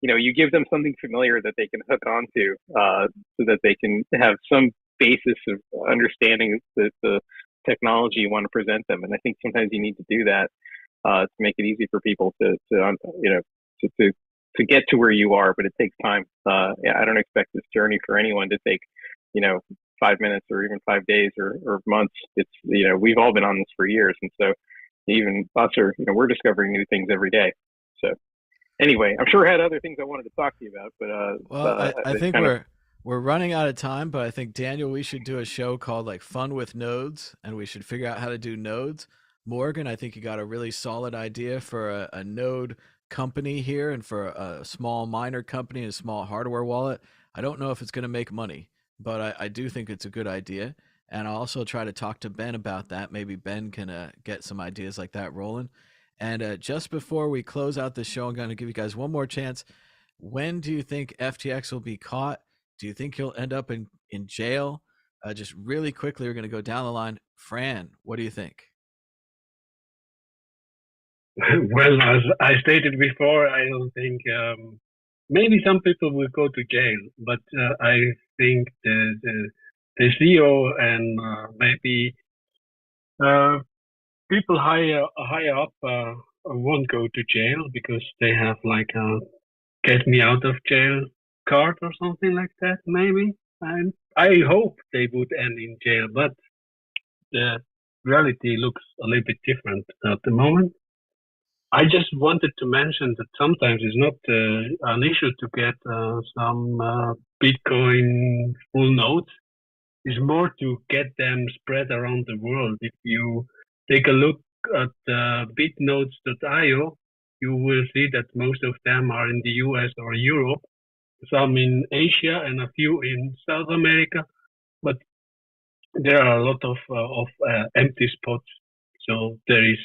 you give them something familiar that they can hook onto so that they can have some basis of understanding the technology you want to present them. And I think sometimes you need to do that to make it easy for people to get to where you are, but it takes time. I don't expect this journey for anyone to take 5 minutes or even 5 days or months. It's we've all been on this for years, and so even us we're discovering new things every day. So anyway, I'm sure I had other things I wanted to talk to you about, but I think we're running out of time, but I think, Daniel, we should do a show called like Fun with Nodes, and we should figure out how to do nodes. Morgan, I think you got a really solid idea for a node company here and for a small miner company and a small hardware wallet. I don't know if it's going to make money, but I do think it's a good idea. And I'll also try to talk to Ben about that. Maybe Ben can get some ideas like that rolling. And just before we close out the show, I'm going to give you guys one more chance. When do you think FTX will be caught? Do you think he'll end up in jail? Just really quickly, we're going to go down the line. Fran, what do you think? Well, as I stated before, I don't think maybe some people will go to jail, but I think the CEO and maybe people higher up won't go to jail because they have like a get me out of jail card or something like that, maybe. I hope they would end in jail, but the reality looks a little bit different at the moment. I just wanted to mention that sometimes it's not an issue to get some Bitcoin full nodes. It's more to get them spread around the world. If you take a look at bitnodes.io, you will see that most of them are in the US or Europe, some in Asia, and a few in South America. But there are a lot of empty spots, so there is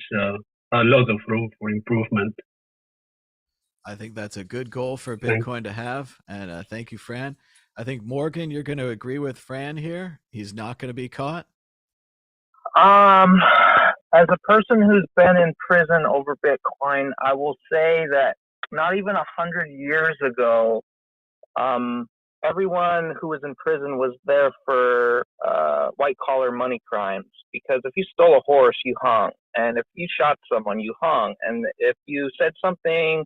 a lot of room for improvement. I think that's a good goal for Thanks. Bitcoin to have. And thank you, Fran. I think, Morgan, you're going to agree with Fran here. He's not going to be caught. As a person who's been in prison over Bitcoin, I will say that not even 100 years ago, everyone who was in prison was there for white collar money crimes. Because if you stole a horse, you hung, and if you shot someone, you hung, and if you said something,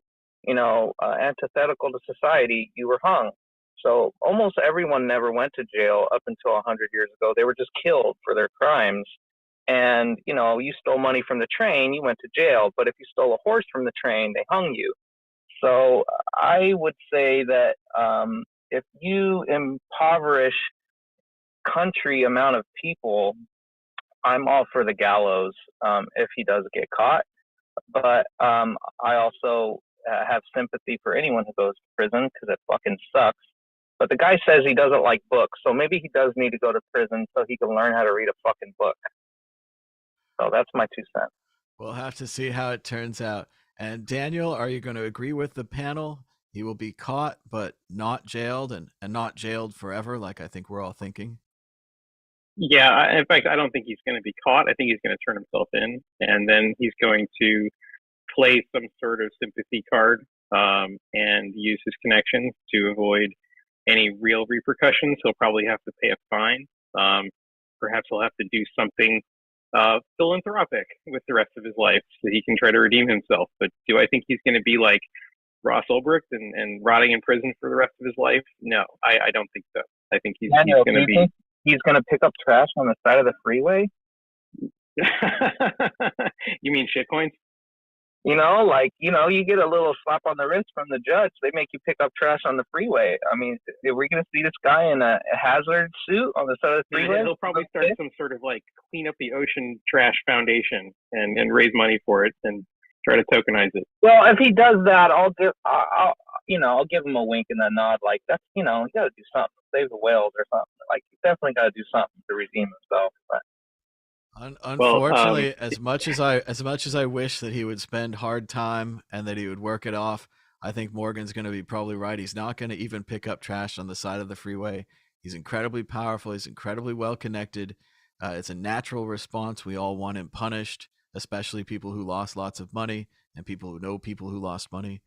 antithetical to society, you were hung. So almost everyone never went to jail up until 100 years ago. They were just killed for their crimes. And you stole money from the train, you went to jail. But if you stole a horse from the train, they hung you. So I would say that if you impoverish country amount of people, I'm all for the gallows if he does get caught. But I also have sympathy for anyone who goes to prison because it fucking sucks. But the guy says he doesn't like books, so maybe he does need to go to prison so he can learn how to read a fucking book. So that's my 2 cents. We'll have to see how it turns out. And Daniel, are you going to agree with the panel? He will be caught, but not jailed, and not jailed forever, like I think we're all thinking. Yeah, in fact, I don't think he's going to be caught. I think he's going to turn himself in, and then he's going to play some sort of sympathy card and use his connections to avoid any real repercussions. He'll probably have to pay a fine. Perhaps he'll have to do something philanthropic with the rest of his life so he can try to redeem himself. But do I think he's going to be like Ross Ulbricht and rotting in prison for the rest of his life? No, I don't think so. I think he's going to be. He's going to pick up trash on the side of the freeway? You mean shitcoins? You get a little slap on the wrist from the judge. They make you pick up trash on the freeway. I mean, are we going to see this guy in a hazard suit on the side of the freeway? He'll probably start some sort of like clean up the ocean trash foundation and raise money for it and try to tokenize it. Well, if he does that, I'll give him a wink and a nod. Like that's, you got to do something, save the whales or something. Like you definitely got to do something to redeem himself. But unfortunately, as much as I wish that he would spend hard time and that he would work it off, I think Morgan's going to be probably right. He's not going to even pick up trash on the side of the freeway. He's incredibly powerful. He's incredibly well connected. It's a natural response. We all want him punished, especially people who lost lots of money and people who know people who lost money.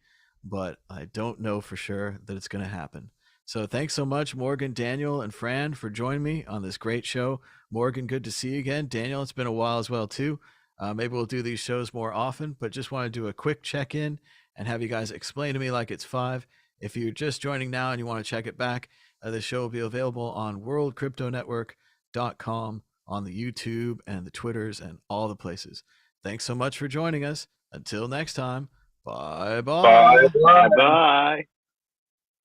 But I don't know for sure that it's going to happen. So thanks so much, Morgan, Daniel, and Fran, for joining me on this great show. Morgan, good to see you again. Daniel, it's been a while as well, too. Maybe we'll do these shows more often, but just want to do a quick check-in and have you guys explain to me like it's 5. If you're just joining now and you want to check it back, the show will be available on worldcryptonetwork.com, on the YouTube and the Twitters and all the places. Thanks so much for joining us. Until next time, bye-bye. bye. Bye.